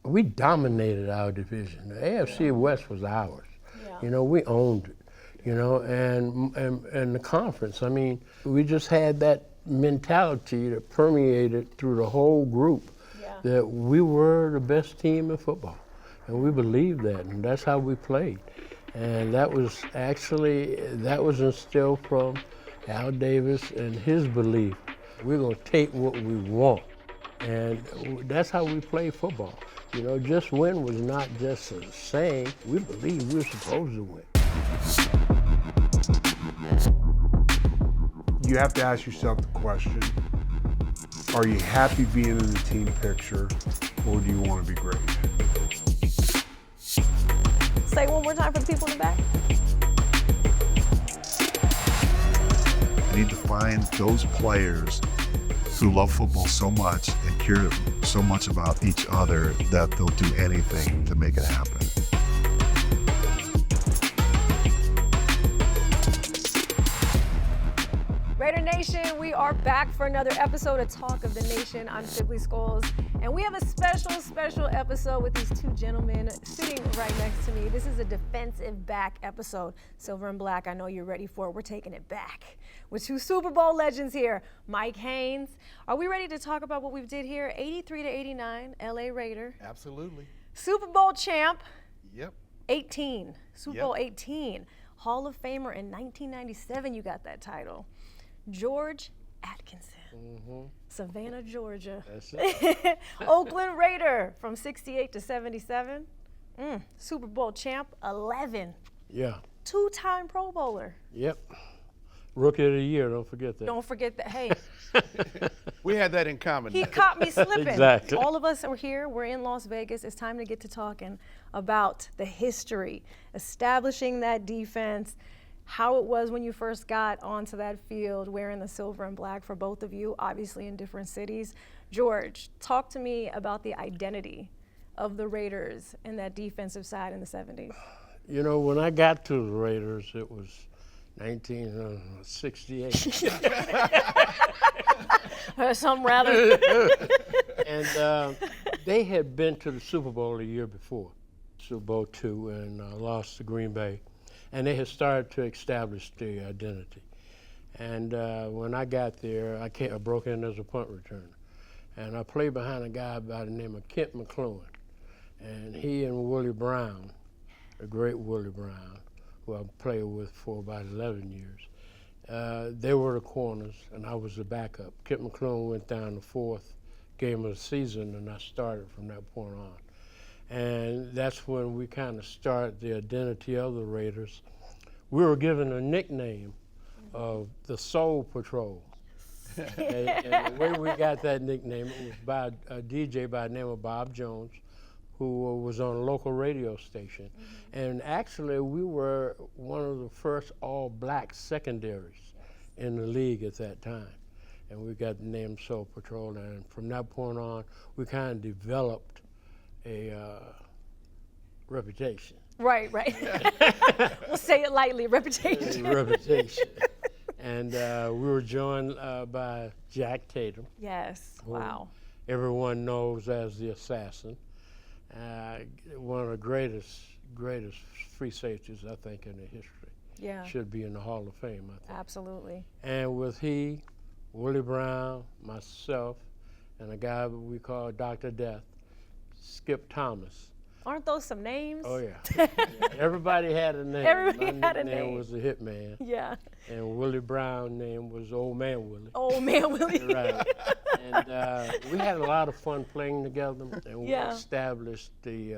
we dominated our division. The AFC West was ours. Yeah. You know, we owned it. You know, and the conference. I mean, we just had that mentality that permeated through the whole group. Yeah. That we were the best team in football, and we believed that, and that's how we played. And that was instilled from Al Davis and his belief. We're gonna take what we want, and that's how we play football. You know, just win was not just a saying. We believed we were supposed to win. You have to ask yourself the question, are you happy being in the team picture, or do you want to be great? Say it one more time for the people in the back. You need to find those players who love football so much and care so much about each other that they'll do anything to make it happen. Raider Nation, we are back for another episode of Talk of the Nation. I'm Sibley Scoles, and we have a special episode with these two gentlemen sitting right next to me. This is a defensive back episode. Silver and black, I know you're ready for it. We're taking it back with two Super Bowl legends here. Mike Haynes. Are we ready to talk about what we did here? 83-89, LA Raider. Absolutely. Super Bowl champ. Yep. 18, Super Bowl 18. Hall of Famer in 1997, you got that title. George Atkinson, Savannah, Georgia. That's it. Oakland Raider from 68 to 77. Super Bowl champ, 11. Yeah. Two-time Pro Bowler. Yep. Rookie of the year, don't forget that. Don't forget that. Hey, We had that in common. he caught me slipping. Exactly. All of us are here. We're in Las Vegas. It's time to get to talking about the history, establishing that defense, how it was when you first got onto that field wearing the silver and black for both of you, obviously in different cities. George, talk to me about the identity of the Raiders and that defensive side in the 70s. You know, when I got to the Raiders, it was 1968. Something rather. And they had been to the Super Bowl the year before, Super Bowl II, and lost to Green Bay. And they had started to establish the identity. And when I got there, I broke in as a punt returner. And I played behind a guy by the name of Kent McClellan. And he and Willie Brown, the great Willie Brown, who I played with for about 11 years, they were the corners, and I was the backup. Kent McClellan went down the fourth game of the season, and I started from that point on. And that's when we kind of started the identity of the Raiders. We were given a nickname of the Soul Patrol. and the way we got that nickname, it was by a DJ by the name of Bob Jones, who was on a local radio station. And actually, we were one of the first all-black secondaries in the league at that time. And we got the name Soul Patrol, and from that point on, we kind of developed a reputation. Right. We'll say it lightly, reputation. Reputation. And we were joined by Jack Tatum. Yes, who wow. everyone knows as the assassin. One of the greatest free safeties, I think, in the history. Yeah, Should be in the Hall of Fame, I think. absolutely. And with Willie Brown, myself, and a guy we call Dr. Death, Skip Thomas. Aren't those some names? Oh, yeah. Everybody had a name. Everybody My had a nickname name. was the Hitman. Yeah. And Willie Brown's name was Old Man Willie. Old man Willie. Right. And we had a lot of fun playing together, and we Yeah. established the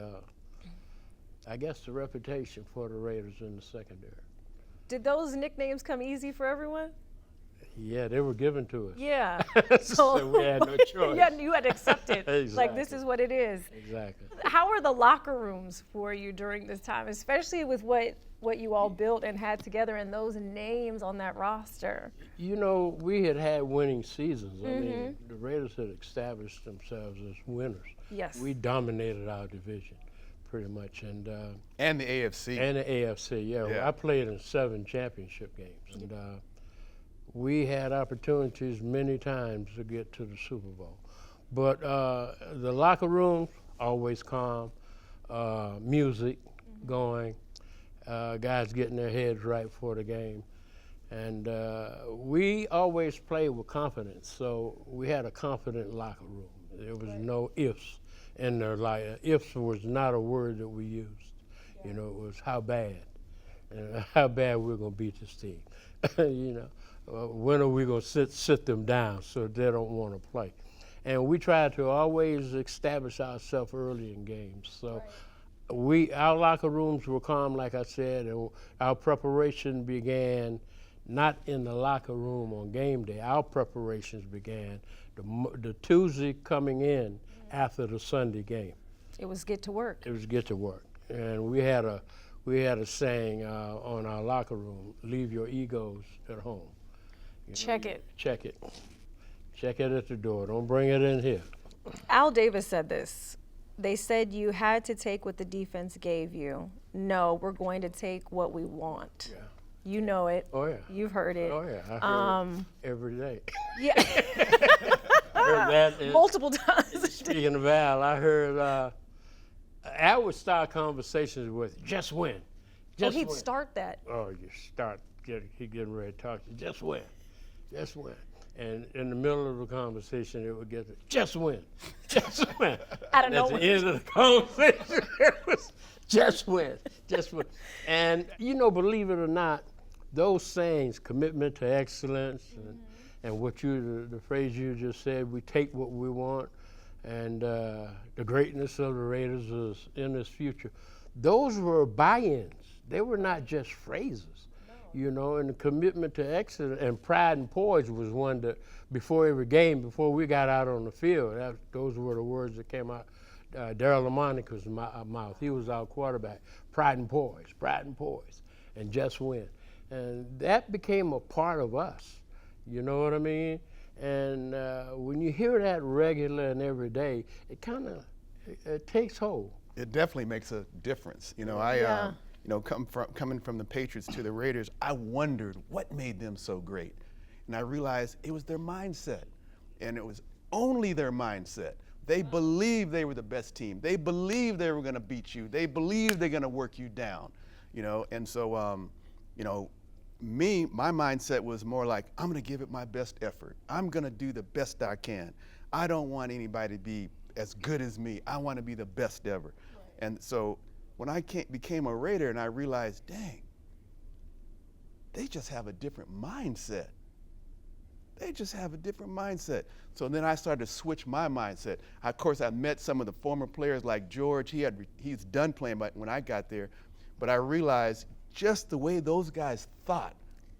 reputation for the Raiders in the secondary. Did those nicknames come easy for everyone? Yeah, they were given to us. Yeah. So we had no choice. you had to accept it. Like, this Exactly. is what it is. Exactly. How were the locker rooms for you during this time, especially with what you all built and had together and those names on that roster? You know, we had winning seasons. I mean, the Raiders had established themselves as winners. Yes. We dominated our division, pretty much, and the AFC. the AFC. Yeah, Yeah. I played in 7 championship games, and we had opportunities many times to get to the Super Bowl. But the locker rooms, always calm, music going, guys getting their heads right for the game. And we always played with confidence, so we had a confident locker room. There was no ifs in there. Like ifs was not a word that we used. You know, it was how bad, and how bad we're gonna beat this team. You know, when are we gonna sit them down so they don't want to play? And we tried to always establish ourselves early in games. So. Our locker rooms were calm, like I said, and our preparation began not in the locker room on game day. Our preparations began the Tuesday coming in after the Sunday game. It was get to work. It was get to work, and we had a saying on our locker room: "Leave your egos at home." Check it. Check it. Check it at the door. Don't bring it in here. Al Davis said this. They said you had to take what the defense gave you. No, we're going to take what we want. Yeah. You know it. Oh yeah. You've heard it. Oh yeah. I heard it every day. Yeah. I heard that and Multiple times. speaking of Al, I heard Al would start conversations with just win. Just He'd win. start that. Oh, you start he getting ready to talk to you. Just win. Just win. And in the middle of the conversation, it would get to, just win. Just win. Out of And nowhere. at the end of the conversation, it was just win. Just win. And, you know, believe it or not, those sayings, commitment to excellence, and what the phrase you just said, we take what we want, and the greatness of the Raiders is in this future. Those were buy-ins. They were not just phrases. You know, and the commitment to excellence and pride and poise was one that before every game, before we got out on the field, those were the words that came out Darryl LaMonica's mouth. He was our quarterback. Pride and poise, and just win. And that became a part of us. You know what I mean? And when you hear that regular and every day, it kind of it takes hold. It definitely makes a difference. You know, you know, coming from the Patriots to the Raiders, I wondered what made them so great. And I realized it was their mindset. And it was only their mindset. They believed they were the best team. They believed they were going to beat you. They believed they're going to work you down. You know, and so, you know, my mindset was more like, I'm going to give it my best effort. I'm going to do the best I can. I don't want anybody to be as good as me. I want to be the best ever. Right. And so, when I became a Raider and I realized, dang, they just have a different mindset. They just have a different mindset. So then I started to switch my mindset. Of course, I met some of the former players like George. He's done playing when I got there. But I realized just the way those guys thought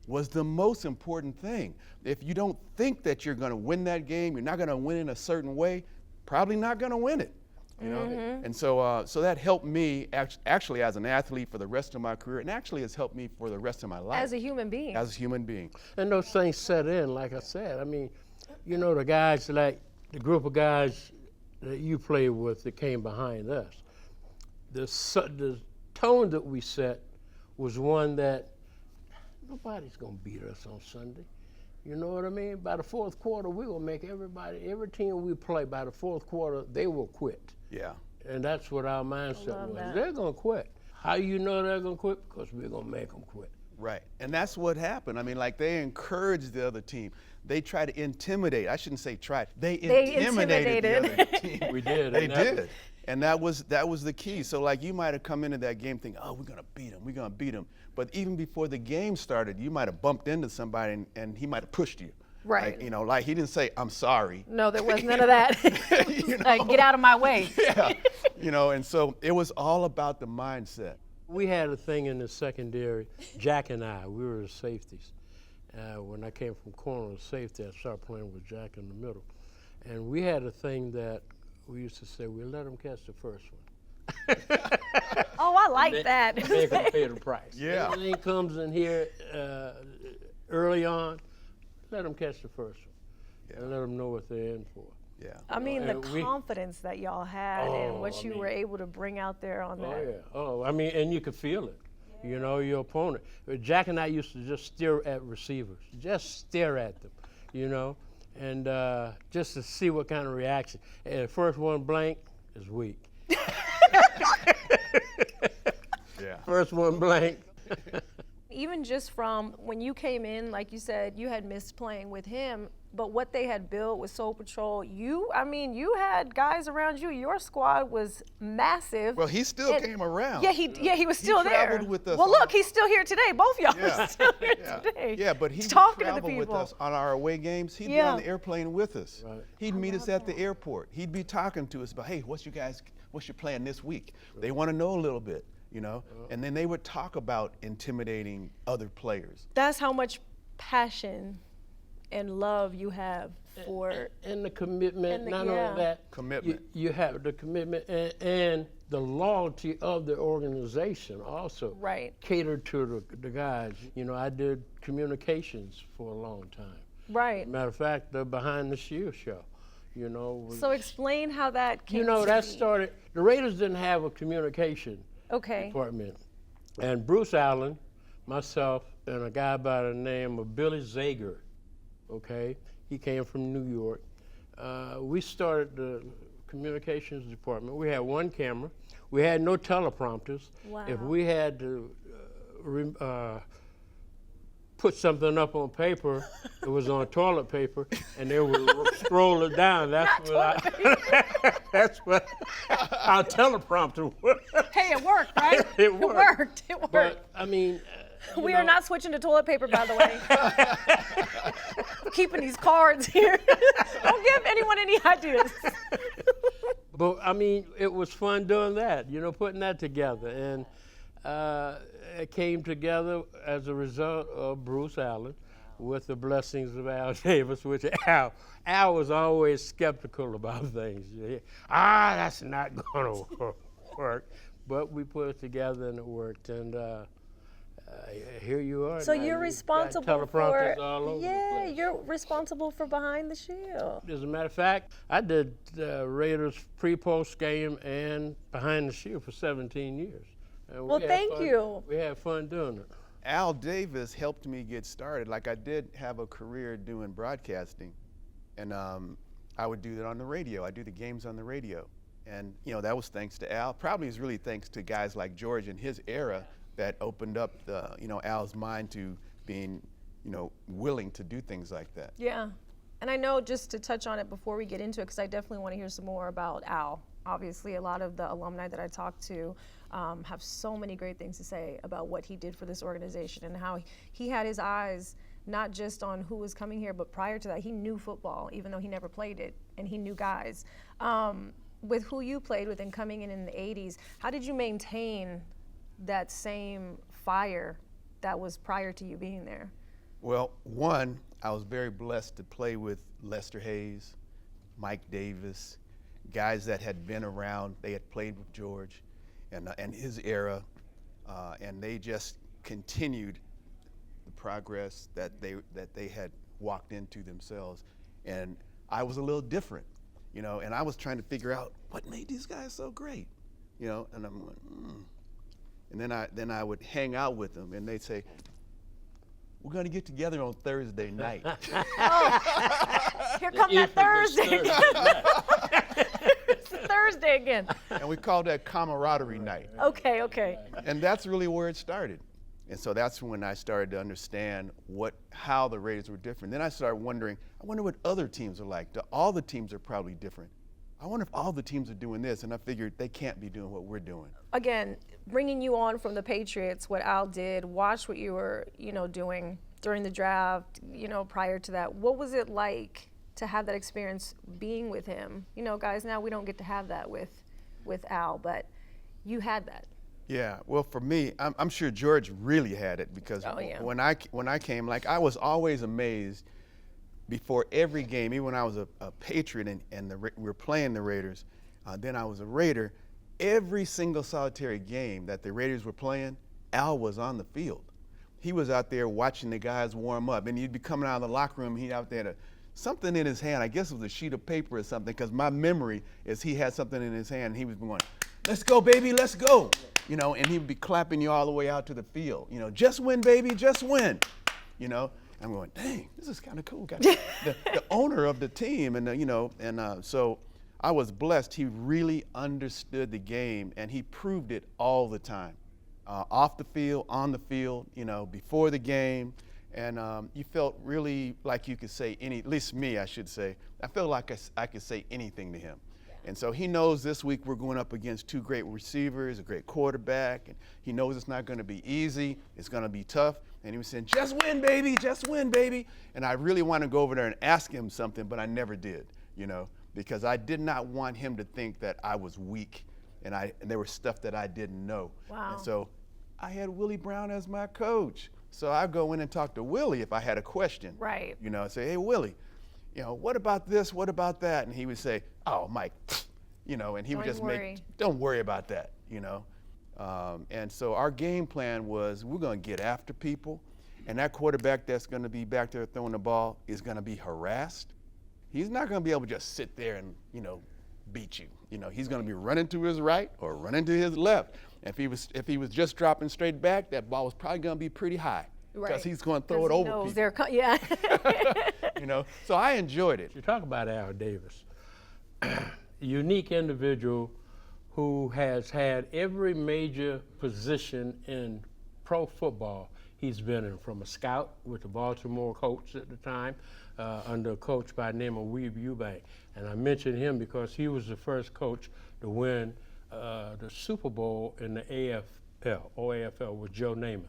was the most important thing. If you don't think that you're going to win that game, you're not going to win in a certain way, probably not going to win it. You know, and so that helped me actually as an athlete for the rest of my career, and actually has helped me for the rest of my life. As a human being. As a human being. And those things set in, like I said. I mean, you know, the guys like the group of guys that you played with that came behind us. The tone that we set was one that nobody's gonna beat us on Sunday. You know what I mean? By the fourth quarter, we're gonna make every team we play, by the fourth quarter, they will quit. Yeah. And that's what our mindset was. That. They're gonna quit. How you know they're gonna quit? Because we're gonna make them quit. Right. And that's what happened. I mean, like, they encouraged the other team. They tried to intimidate. I shouldn't say tried. They intimidated the other team. We did. They did. And that was the key. So, like, you might have come into that game thinking, oh, we're going to beat them. We're going to beat them. But even before the game started, you might have bumped into somebody and he might have pushed you. Right. Like, you know, like, he didn't say, I'm sorry. No, there was none of that. You know? Like, get out of my way. Yeah. You know, and so it was all about the mindset. We had a thing in the secondary, Jack and I, we were the safeties. When I came from corner to safety, I started playing with Jack in the middle. And we had a thing that we used to say, we'll let them catch the first one. Oh, I like that. Make them pay the price. Yeah. Everything comes in here early on, let them catch the first one. Yeah. And let them know what they're in for. Yeah. I mean, the And confidence that y'all had and what you were able to bring out there on that. Oh, yeah. Oh, I mean, and you could feel it. You know, your opponent. Jack and I used to just stare at receivers, just stare at them, you know, and just to see what kind of reaction. And the first one blank is weak. Yeah. First one blank. Even just from when you came in, like you said, you had missed playing with him, but what they had built with Soul Patrol, you had guys around you. Your squad was massive. Well, he still And- came around. Yeah, he was still there. traveled with us Well, on- look, he's still here today. Both y'all Yeah. are still here Yeah. today. Yeah, but he would talking to the travel with people. us on our away games. He'd be Yeah. on the airplane with us. Right. He'd meet us at the airport. He'd be talking to us about, hey, what's your plan this week? They want to know a little bit, and then they would talk about intimidating other players. That's how much passion and love you have for. And the commitment, And the- not yeah. only that, Commitment. You have the commitment and the loyalty of the organization also. Right. Catered to the guys. I did communications for a long time. Right. Matter of fact, the Behind the Shield show, was- So explain how that came to that be. started, the Raiders didn't have a communication Okay. department. And Bruce Allen, myself, and a guy by the name of Billy Zager, okay? He came from New York. We started the communications department. We had one camera. We had no teleprompters. Wow. If we had to put something up on paper, it was on toilet paper, and they would scroll it down. That's what our teleprompter was. Hey, it worked, right? It worked. It worked. But I mean, We are not switching to toilet paper, by the way. Keeping these cards here. Don't give anyone any ideas. But I mean, it was fun doing that, putting that together. And it came together as a result of Bruce Allen with the blessings of Al Davis, which Al was always skeptical about things. That's not going to work. But we put it together and it worked. And here you are. So now. you're You've got responsible teleprompters for, all over the yeah, place. you're responsible for Behind the Shield. As a matter of fact, I did Raiders pre-post game and Behind the Shield for 17 years. And Well, we had thank fun. you. We had fun doing it. Al Davis helped me get started. Like, I did have a career doing broadcasting, and I would do that on the radio. I do the games on the radio. And, that was thanks to Al. Probably is really thanks to guys like George in his era that opened up Al's mind to being, willing to do things like that. Yeah. And I know, just to touch on it before we get into it, because I definitely want to hear some more about Al. Obviously, a lot of the alumni that I talked to have so many great things to say about what he did for this organization and how he had his eyes not just on who was coming here, but prior to that, he knew football, even though he never played it, and he knew guys. With who you played with and coming in the 80s, how did you maintain that same fire that was prior to you being there? Well, one, I was very blessed to play with Lester Hayes, Mike Davis, guys that had been around. They had played with George and his era, and they just continued the progress that they had walked into themselves. And I was a little different, and I was trying to figure out what made these guys so great, and I'm going, And then I would hang out with them, and they'd say, "We're going to get together on Thursday night." Here come that Thursday. It's Thursday again. And we called that camaraderie night. Okay. And that's really where it started. And so that's when I started to understand how the Raiders were different. Then I started wondering, I wonder what other teams are like. All the teams are probably different. I wonder if all the teams are doing this, and I figured they can't be doing what we're doing. Again, bringing you on from the Patriots, what Al did, watch what you were, doing during the draft, prior to that. What was it like to have that experience being with him? Guys, now we don't get to have that with Al, but you had that. Yeah, well, for me, I'm sure George really had it, because when I came, I was always amazed before every game, even when I was a Patriot and we were playing the Raiders, then I was a Raider. Every single solitary game that the Raiders were playing, Al was on the field. He was out there watching the guys warm up, and he'd be coming out of the locker room. He'd out there something in his hand. I guess it was a sheet of paper or something, because my memory is he had something in his hand, and he was going, "Let's go, baby, let's go." And he would be clapping you all the way out to the field. "Just win, baby, just win." I'm going, dang, this is kind of cool, guys. The owner of the team, and so I was blessed. He really understood the game, and he proved it all the time, off the field, on the field, before the game. And you felt really like you could say at least me, I should say, I felt like I could say anything to him. And so he knows this week we're going up against two great receivers, a great quarterback, and he knows it's not going to be easy, it's going to be tough. And he was saying, just win, baby, just win, baby. And I really want to go over there and ask him something, but I never did, because I did not want him to think that I was weak and there was stuff that I didn't know. Wow. And so I had Willie Brown as my coach. So I go in and talk to Willie if I had a question. Right. Say, hey, Willie, what about this? What about that? And he would say, oh, Mike, and he would just don't worry about that, And so our game plan was we're going to get after people, and that quarterback that's going to be back there throwing the ball is going to be harassed. He's not going to be able to just sit there and, beat you. He's going to be running to his right or running to his left. If he was just dropping straight back, that ball was probably going to be pretty high. Because he's going to throw it over people. Yeah. So I enjoyed it. You talk about Al Davis, a unique individual who has had every major position in pro football he's been in, from a scout with the Baltimore Colts at the time, under a coach by the name of Weeb Ewbank. And I mention him because he was the first coach to win the Super Bowl in the AFL with Joe Namath.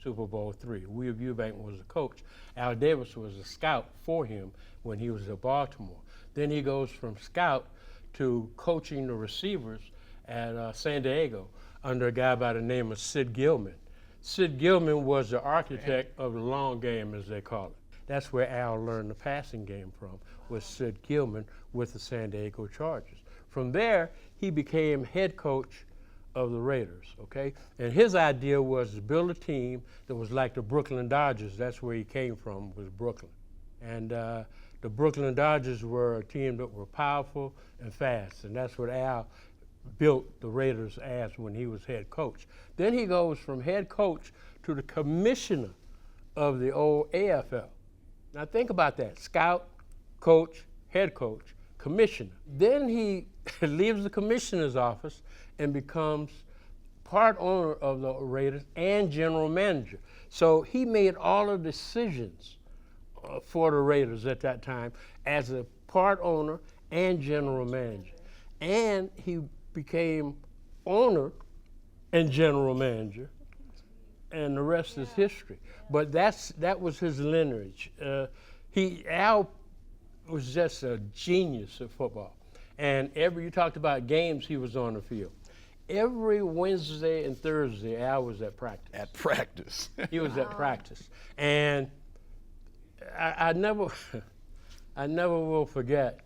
Super Bowl III. Weeb Ewbank was the coach. Al Davis was a scout for him when he was at Baltimore. Then he goes from scout to coaching the receivers at San Diego under a guy by the name of Sid Gilman. Sid Gilman was the architect of the long game, as they call it. That's where Al learned the passing game from, was Sid Gilman with the San Diego Chargers. From there, he became head coach of the Raiders, okay? And his idea was to build a team that was like the Brooklyn Dodgers. That's where he came from, was Brooklyn. And the Brooklyn Dodgers were a team that were powerful and fast, and that's what Al built the Raiders as when he was head coach. Then he goes from head coach to the commissioner of the old AFL. Now think about that, scout, coach, head coach, commissioner. Then he leaves the commissioner's office and becomes part owner of the Raiders and general manager. So he made all the decisions for the Raiders at that time as a part owner and general manager. And he became owner and general manager, and the rest is history. But that was his lineage. Al was just a genius at football. And you talked about games, he was on the field. Every Wednesday and Thursday, Al was at practice. At practice. He was at practice. And I never will forget,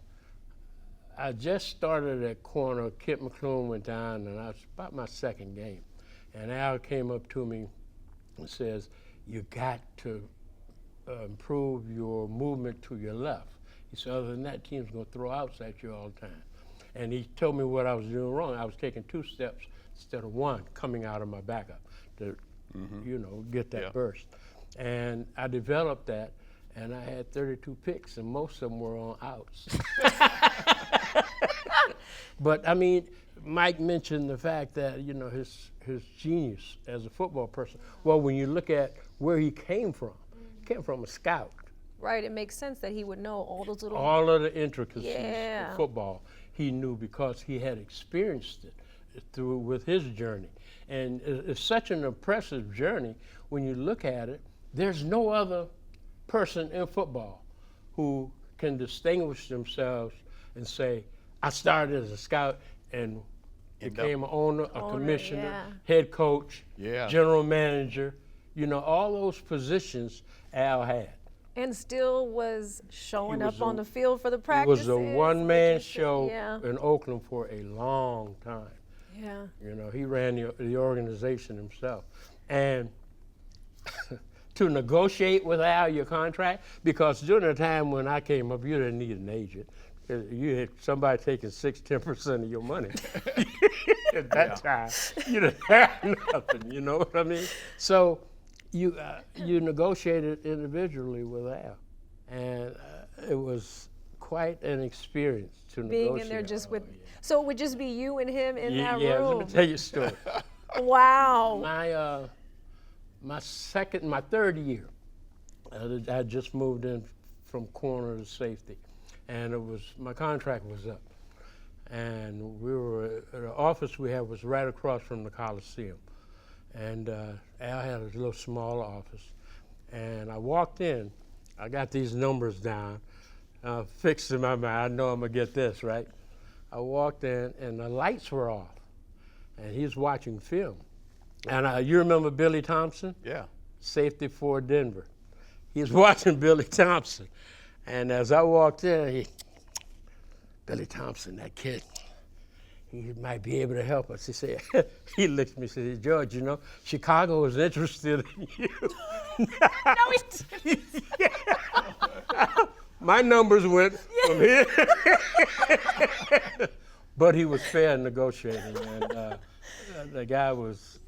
I just started at corner, Kip McClune went down, and I was about my second game. And Al came up to me and says, you got to improve your movement to your left. He said, other than that, team's gonna throw outs at you all the time. And he told me what I was doing wrong. I was taking 2 steps instead of 1 coming out of my backup to, get that burst. And I developed that, and I had 32 picks, and most of them were on outs. But I mean, Mike mentioned the fact that, his genius as a football person. Well, when you look at where he came from a scout. Right, it makes sense that he would know all those little... All of the intricacies of football he knew because he had experienced it with his journey. And it's such an impressive journey. When you look at it, there's no other person in football who can distinguish themselves and say, I started as a scout and became an owner, a commissioner, head coach, general manager. All those positions Al had. And still was showing up on the field for the practices. It was a one-man show in Oakland for a long time. Yeah. He ran the organization himself. And to negotiate with Al your contract, because during the time when I came up, you didn't need an agent. You had somebody taking 10% of your money. At that time, you didn't have nothing, you know what I mean? So you negotiated individually with Al. And it was quite an experience to Being negotiate. in there just Oh, with, yeah. so it would just be you and him in that Yeah, room. let me tell you a story. Wow. My third year, I just moved in from corner to safety, and my contract was up, and the office we had was right across from the Coliseum, and Al had a little small office, and I walked in, I got these numbers down, fixed in my mind, I know I'm gonna get this, right? I walked in and the lights were off, and he's watching film. And you remember Billy Thompson? Yeah. Safety for Denver. He was watching Billy Thompson. And as I walked in, Billy Thompson, that kid, he might be able to help us. He said, he looked at me and said, George, you know, Chicago is interested in you. No, he didn't. My numbers went from here. But he was fair negotiating, and the guy was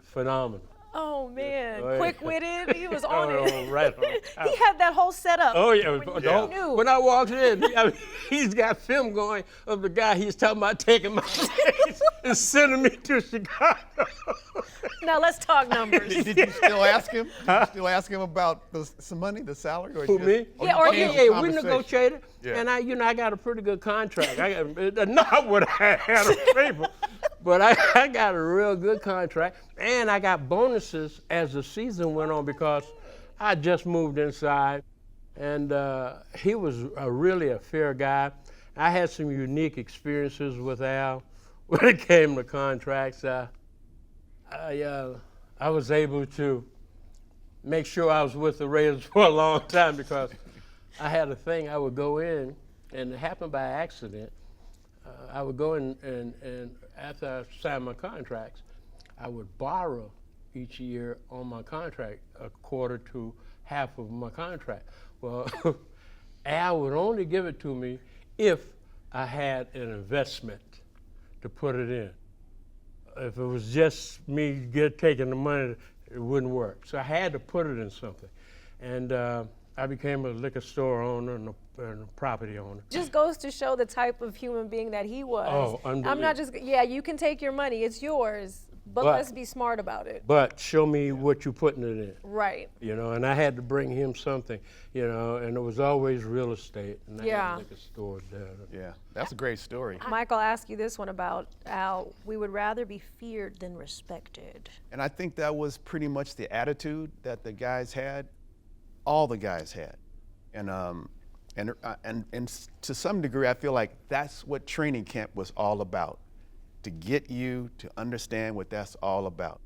phenomenal. Oh man, Go ahead. quick-witted. He was on it. Right on. He had that whole setup. Oh yeah, knew. when I walked in, he's got film going of the guy he's talking about taking my place and sending me to Chicago. Now let's talk numbers. Did you still ask him? Did you still ask him about some money, the salary, or Who, just, me? or Yeah, you or changed you- the We conversation? negotiated, Yeah. and I got a pretty good contract. Not what I had on paper, but I got a real good contract, and I got bonuses as the season went on because I just moved inside, and he was really a fair guy. I had some unique experiences with Al when it came to contracts. I was able to make sure I was with the Raiders for a long time because I had a thing. I would go in, and it happened by accident. I would go in, and after I signed my contracts, I would borrow each year on my contract a quarter to half of my contract. Well, Al would only give it to me if I had an investment to put it in. If it was just me taking the money, it wouldn't work. So I had to put it in something. And I became a liquor store owner and a property owner. Just goes to show the type of human being that he was. Oh, I'm not unbelievable. just, yeah, you can take your money, it's yours, but let's be smart about it. But show me what you're putting it in. Right. You know, and I had to bring him something, you know, and it was always real estate. And I Yeah. had liquor stores there. Yeah, that's a great story. Mike, I'll ask you this one about Al. We would rather be feared than respected. And I think that was pretty much the attitude that the guys had, all the guys had. And to some degree, I feel like that's what training camp was all about, to get you to understand what that's all about,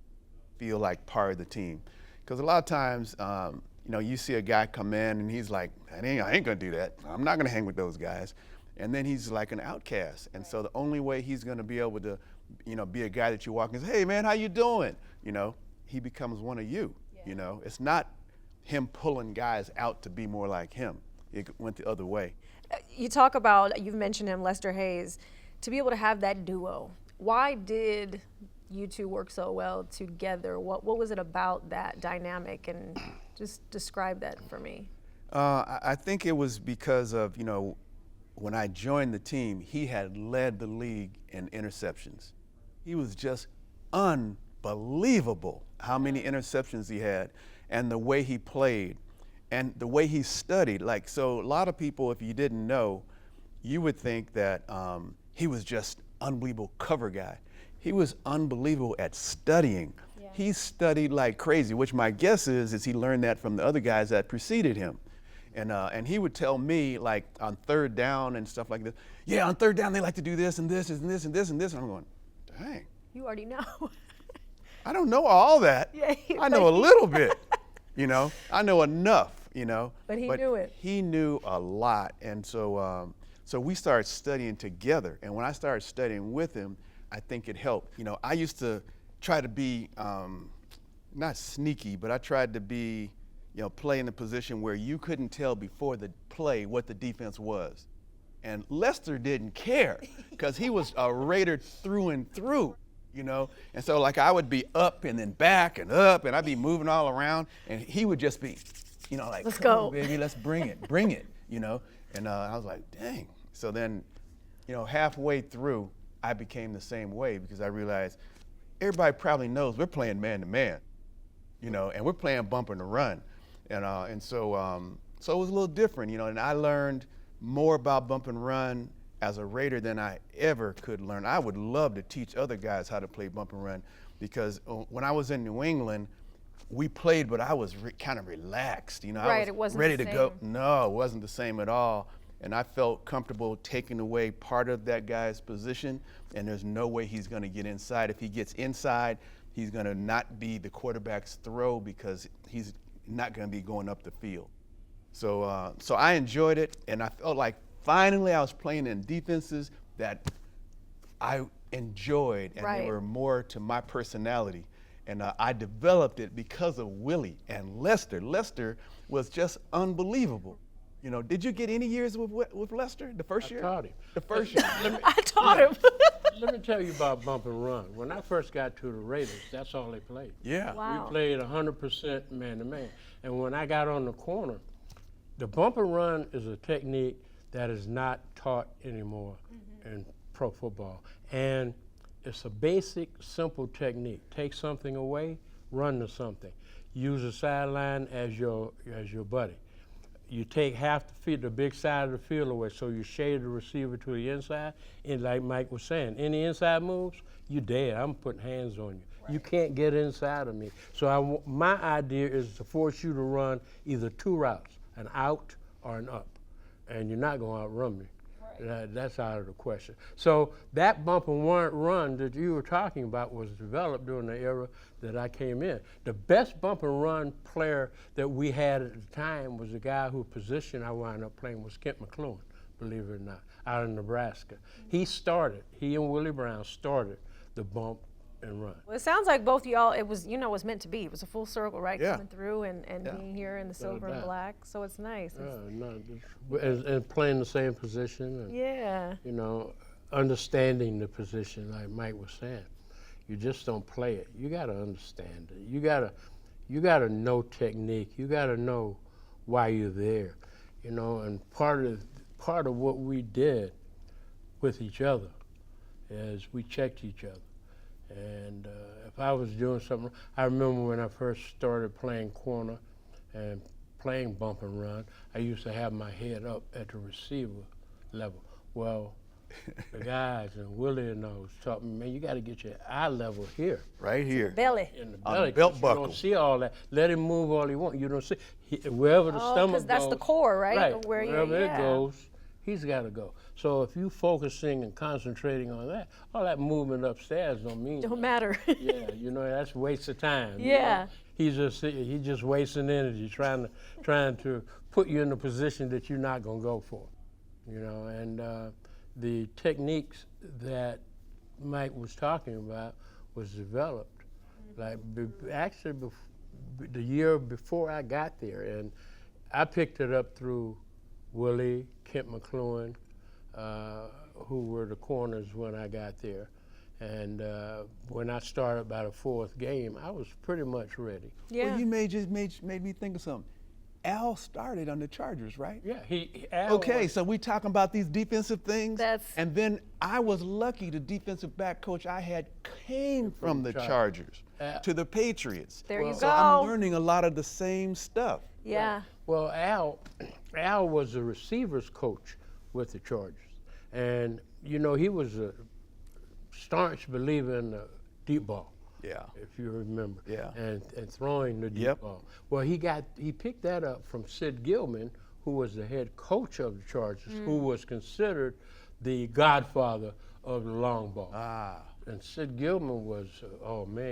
feel like part of the team. Because a lot of times, you know, you see a guy come in and he's like, I ain't gonna do that. I'm not gonna hang with those guys. And then he's like an outcast. And so the only way he's gonna be able to, you know, be a guy that you walk in and say, hey man, how you doing? You know, he becomes one of you, you know. It's not him pulling guys out to be more like him. It went the other way. You talk about, you've mentioned him, Lester Hayes, to be able to have that duo. Why did you two work so well together? What was it about that dynamic? And just describe that for me. I think it was because of, you know, when I joined the team, he had led the league in interceptions. He was just unbelievable how many interceptions he had and the way he played and the way he studied. Like, so a lot of people, if you didn't know, you would think that he was just unbelievable cover guy. He was unbelievable at studying. Yeah. He studied like crazy, which my guess is he learned that from the other guys that preceded him. And he would tell me, like, on third down and stuff like this, yeah, on third down they like to do this and this and this and this and this. And I'm going, dang. You already know. I don't know all that. Yeah, I know a little bit, you know. I know enough, you know. But he knew it. He knew a lot. And so, so we started studying together. And when I started studying with him, I think it helped. You know, I used to try to be, not sneaky, but I tried to be, you know, play in a position where you couldn't tell before the play what the defense was. And Lester didn't care because he was a Raider through and through, you know. And so, like, I would be up and then back and up, and I'd be moving all around, and he would just be, you know, like, let's come go, on, baby, let's bring it, you know. And I was like, dang. So then, halfway through, I became the same way because I realized everybody probably knows we're playing man-to-man, and we're playing bump and run. And so it was a little different, and I learned more about bump and run as a Raider than I ever could learn. I would love to teach other guys how to play bump and run because when I was in New England, we played, but I was kind of relaxed. I was it wasn't ready the to go. same. No, it wasn't the same at all. And I felt comfortable taking away part of that guy's position, and there's no way he's going to get inside. If he gets inside, he's going to not be the quarterback's throw because he's not going to be going up the field. So I enjoyed it, and I felt like finally I was playing in defenses that I enjoyed, and they were more to my personality. And I developed it because of Willie and Lester. Lester was just unbelievable. Did you get any years with Lester the first year? I taught him. The first year. I taught him. Let me tell you about bump and run. When I first got to the Raiders, that's all they played. Yeah. Wow. We played 100% man-to-man. And when I got on the corner, the bump and run is a technique that is not taught anymore in pro football. And it's a basic, simple technique. Take something away, run to something. Use the sideline as your buddy. You take half the field, the big side of the field away, so you shade the receiver to the inside. And like Mike was saying, any inside moves, you dead. I'm putting hands on you. You can't get inside of me. So my idea is to force you to run either two routes, an out or an up. And you're not going to outrun me. That's out of the question. So that bump and run that you were talking about was developed during the era that I came in. The best bump and run player that we had at the time was the guy whose position I wound up playing was Kent McLuhan, believe it or not, out of Nebraska. He and Willie Brown started the bump and run. Well, it sounds like both of y'all, it was, was meant to be. It was a full circle, right? Yeah. Coming through and being here in the silver and doubt. black. So it's nice. And playing the same position. And, Yeah. understanding the position, like Mike was saying. You just don't play it. You got to understand it. You got to know technique. You got to know why you're there. And part of what we did with each other is we checked each other. And if I was doing something, I remember when I first started playing corner and playing bump and run, I used to have my head up at the receiver level. Well, the guys and Willie and those taught me, man, you got to get your eye level here. Right here. Belly. In the On belly. the belt 'cause buckle. You don't see all that. Let him move all he wants. You don't see. Wherever the stomach because that's goes. the core, right? Right. Where Wherever it goes, he's got to go. So if you focusing and concentrating on that, all that movement upstairs don't mean Don't matter. yeah, that's a waste of time. Yeah. He's just wasting energy trying to put you in a position that you're not gonna go for. And the techniques that Mike was talking about was developed like actually the year before I got there, and I picked it up through Willie, Kent McLuhan, who were the corners when I got there. And when I started by the fourth game, I was pretty much ready. Yeah. Well, you just made me think of something. Al started on the Chargers, right? Yeah, Al Okay, was- so we talking about these defensive things, That's- and then I was lucky the defensive back coach I had came from the Chargers to the Patriots. There you So go. I'm learning a lot of the same stuff. Yeah. Well, Al was a receivers coach with the Chargers, and he was a staunch believer in the deep ball. Yeah. If you remember. Yeah. And throwing the deep Yep. ball. Well, he picked that up from Sid Gilman, who was the head coach of the Chargers, who was considered the godfather of the long ball. Ah. And Sid Gilman was,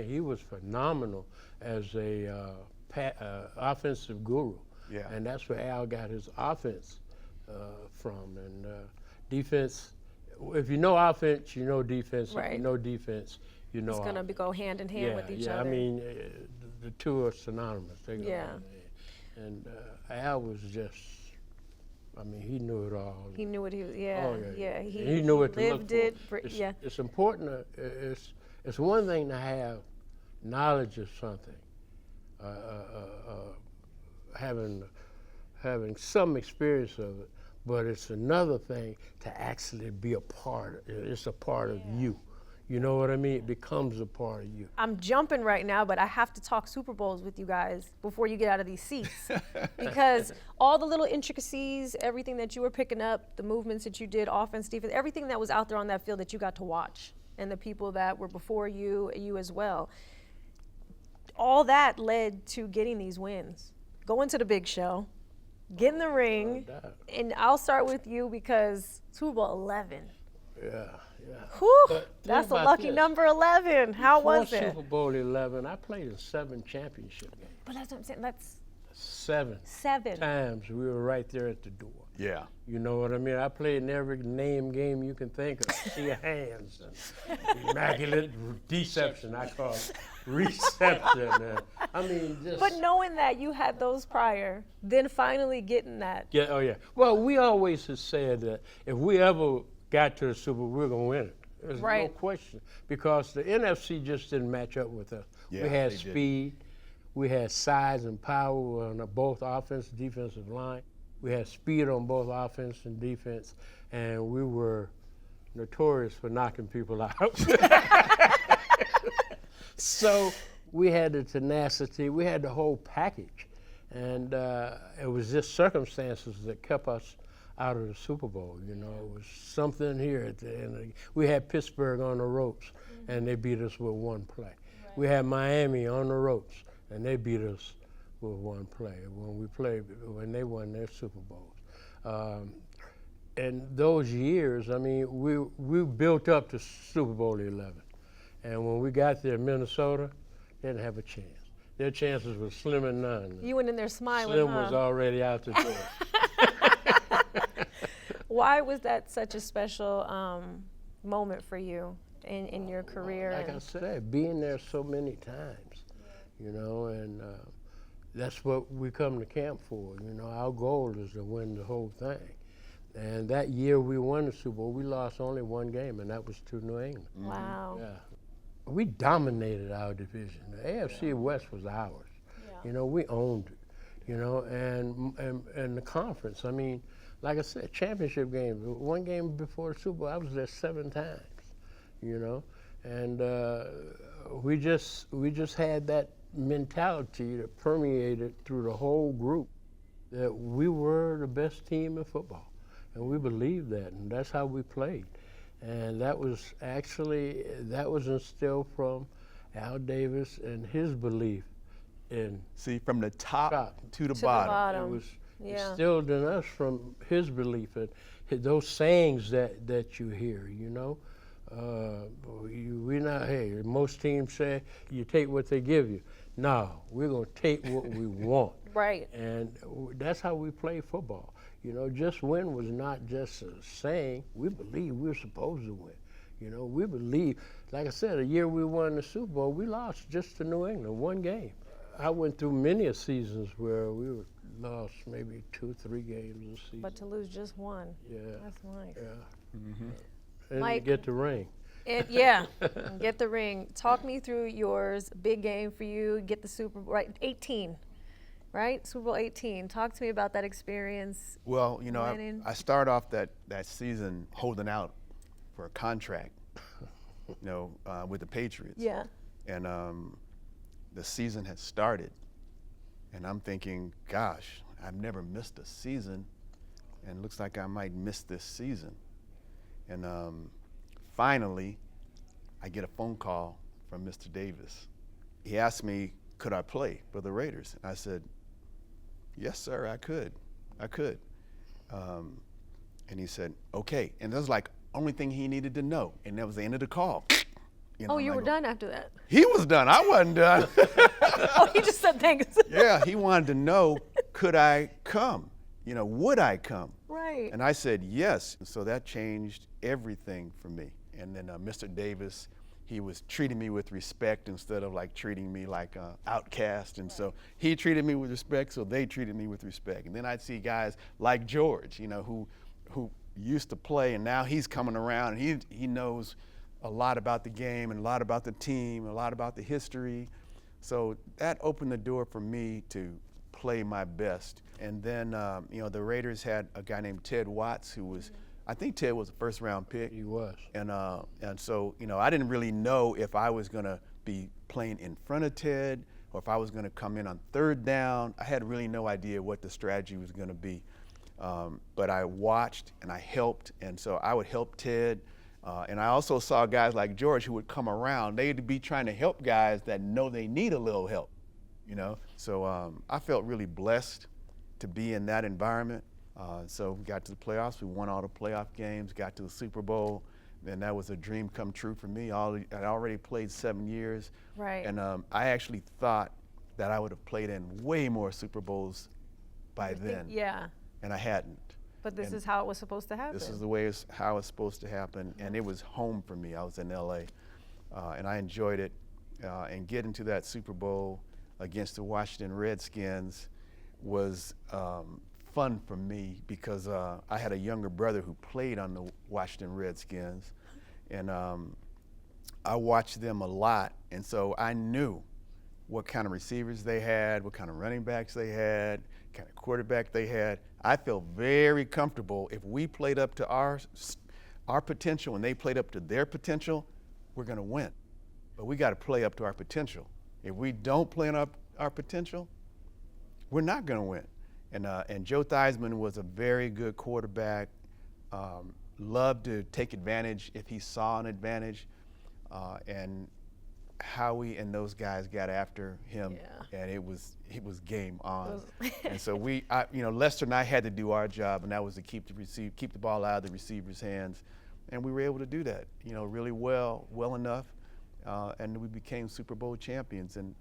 he was phenomenal as a offensive guru. Yeah. And that's where Al got his offense from. And defense, if you know offense, you know defense. If Right. you know defense, you know It's going to offense. go hand in hand with each yeah, other. I mean, the two are synonymous. They go Yeah. hand in hand. And Al was just, he knew it all. He knew what he was, And He he knew what to lived look it. for. Yeah. It's important. It's one thing to have knowledge of something, having some experience of it, but it's another thing to actually be a part. It's a part of you. You know what I mean? It becomes a part of you. I'm jumping right now, but I have to talk Super Bowls with you guys before you get out of these seats. Because all the little intricacies, everything that you were picking up, the movements that you did, offense, defense, everything that was out there on that field that you got to watch, and the people that were before you as well. All that led to getting these wins. Going to the big show, get in the ring, and I'll start with you because Super Bowl 11. Yeah. Whew, But that's a think about lucky this. number 11. How Before was it? Super Bowl 11, I played in 7 championship games. But that's what I'm saying. That's 7 7. times we were right there at the door. Yeah. You know what I mean? I played in every name game you can think of. See Haynes and Immaculate Deception, I call it. Reception. I mean, just. But knowing that you had those prior, then finally getting that. Yeah, oh yeah. Well, we always have said that if we ever got to the Super Bowl, we're going to win it. There's no Right. question. Because the NFC just didn't match up with us. Yeah, we had they didn't. speed. We had size and power on both offense and defensive line. We had speed on both offense and defense. And we were notorious for knocking people out. So we had the tenacity. We had the whole package. And it was just circumstances that kept us out of the Super Bowl. You know, it was something here at the end. We had Pittsburgh on the ropes, and they beat us with 1 play. Right. We had Miami on the ropes, and they beat us with 1 play when they won their Super Bowls. And those years, I mean, we built up to Super Bowl 11, and when we got there, Minnesota, they didn't have a chance. Their chances were slim and none. You went in there smiling, Slim huh? was already out the door. Why was that such a special moment for you in your career? Like I said, being there so many times, you know, and that's what we come to camp for. You know, our goal is to win the whole thing. And that year we won the Super Bowl, we lost only 1 game, and that was to New England. Wow. Yeah. We dominated our division. The AFC West was ours. Yeah. You know, we owned it, you know, and the conference. I mean, like I said, championship games. 1 game before the Super Bowl, I was there 7 times, you know, and we just had that mentality that permeated through the whole group that we were the best team in football, and we believed that, and that's how we played. And that was instilled from Al Davis and his belief in. See, from the top to the the bottom. bottom. It was Yeah. instilled in us from his belief and those sayings that you hear, you know. Most teams say you take what they give you. No, we're going to take what we want. Right. And that's how we play football. You know, just win was not just a saying. We believe we're supposed to win. You know, we believe, like I said, a year we won the Super Bowl, we lost just to New England, 1 game. I went through many seasons where we lost maybe 2-3 games a season. But to lose just 1. Yeah. That's nice. Yeah. And Mike- to get the ring. Yeah, get the ring. Talk me through yours. Big game for you. Get the Super Bowl, right? 18, right? Super Bowl 18. Talk to me about that experience. Well, you know, Winning. I started off that season holding out for a contract, you know, with the Patriots. Yeah. And the season had started, and I'm thinking, gosh, I've never missed a season, and it looks like I might miss this season. And finally, I get a phone call from Mr. Davis. He asked me, could I play for the Raiders? And I said, yes, sir, I could. And he said, okay. And that was like only thing he needed to know. And that was the end of the call. You know, Oh, I'm you like, were done after that. He was done. I wasn't done. Oh, he just said thanks. Yeah, he wanted to know, could I come? You know, would I come? Right. And I said yes. So that changed everything for me. And then Mr. Davis, he was treating me with respect instead of like treating me like an outcast. And so he treated me with respect, so they treated me with respect. And then I'd see guys like George, you know, who used to play, and now he's coming around, and he knows a lot about the game and a lot about the team, a lot about the history. So that opened the door for me to play my best. And then, the Raiders had a guy named Ted Watts who was, I think Ted was a first-round pick. He was. And so, I didn't really know if I was going to be playing in front of Ted or if I was going to come in on third down. I had really no idea what the strategy was going to be. But I watched and I helped, and so I would help Ted. And I also saw guys like George who would come around. They'd be trying to help guys that know they need a little help, So I felt really blessed to be in that environment. So we got to the playoffs. We won all the playoff games, got to the Super Bowl, and that was a dream come true for me. I'd already played 7 years. Right. And I actually thought that I would have played in way more Super Bowls by then. Yeah. And I hadn't. But this is how it was supposed to happen. This is the way how it's supposed to happen, and it was home for me. I was in LA, and I enjoyed it. And getting to that Super Bowl against the Washington Redskins was fun for me because I had a younger brother who played on the Washington Redskins, and I watched them a lot, and so I knew what kind of receivers they had, what kind of running backs they had, kind of quarterback they had. I felt very comfortable if we played up to our potential and they played up to their potential, we're going to win. But we got to play up to our potential. If we don't play up our potential, we're not going to win. And Joe Theismann was a very good quarterback, loved to take advantage if he saw an advantage, and Howie and those guys got after him, and it was game on. And so Lester and I had to do our job, and that was to keep the ball out of the receiver's hands, and we were able to do that, really well enough, and we became Super Bowl champions. And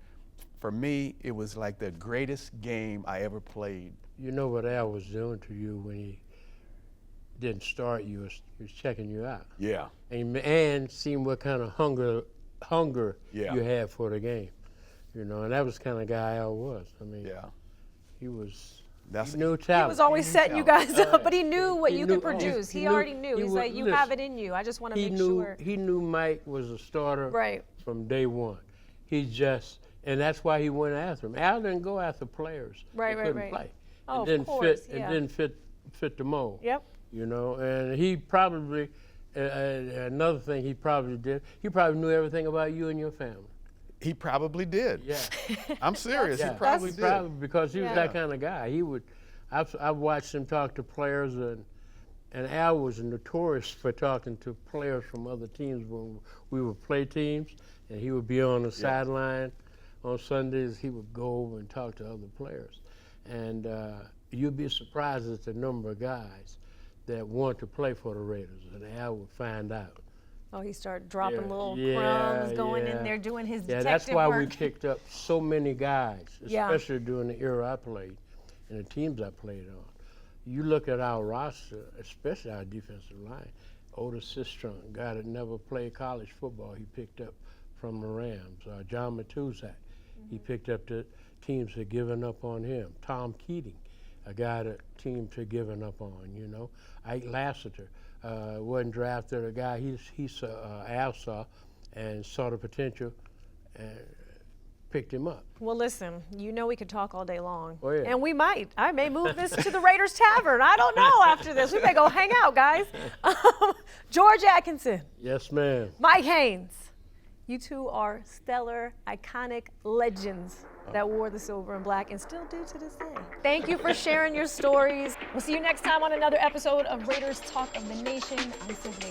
for me, it was like the greatest game I ever played. You know what Al was doing to you when he didn't start you? He was checking you out. Yeah. And seeing what kind of hunger Yeah. you had for the game, and that was the kind of guy Al was. I mean, Yeah. he was. That's He knew He talent. was always setting you guys up, but he knew what you could knew- produce. he He knew- already knew. he He's would- like, you listen, have it in you. I just want to He make knew sure. he knew Mike was a starter Right. from day one. And that's why he went after him. Al didn't go after players Right, that right, couldn't right. play. Oh, it of didn't course, fit. yeah. It didn't fit the mold. Yep. And he probably another thing he probably did. He probably knew everything about you and your family. He probably did. Yeah. I'm serious. Yeah. He probably That's did. Probably because he was Yeah. that kind of guy. He would. I've watched him talk to players, and Al was notorious for talking to players from other teams when we would play teams, and he would be on the sideline on Sundays. He would go over and talk to other players, and you'd be surprised at the number of guys that want to play for the Raiders, and Al would find out. Oh, he started dropping Yeah, little yeah, crumbs, going in yeah. there, doing his Yeah, detective that's why work. we picked up so many guys, Yeah. especially during the era I played and the teams I played on. You look at our roster, especially our defensive line. Otis Sistrunk, a guy that never played college football, he picked up from the Rams. John Matuzak, he picked up the teams had given up on him. Tom Keating, a guy that teams had given up on, Ike Lassiter. Wasn't drafted, a guy Al saw and saw the potential and picked him up. Well, listen, we could talk all day long. Oh, yeah. And we might. I may move this to the Raiders Tavern. I don't know after this. We may go hang out, guys. George Atkinson, Yes, ma'am. Mike Haynes. You two are stellar, iconic legends that wore the silver and black and still do to this day. Thank you for sharing your stories. We'll see you next time on another episode of Raiders Talk of the Nation. I'm Sibley.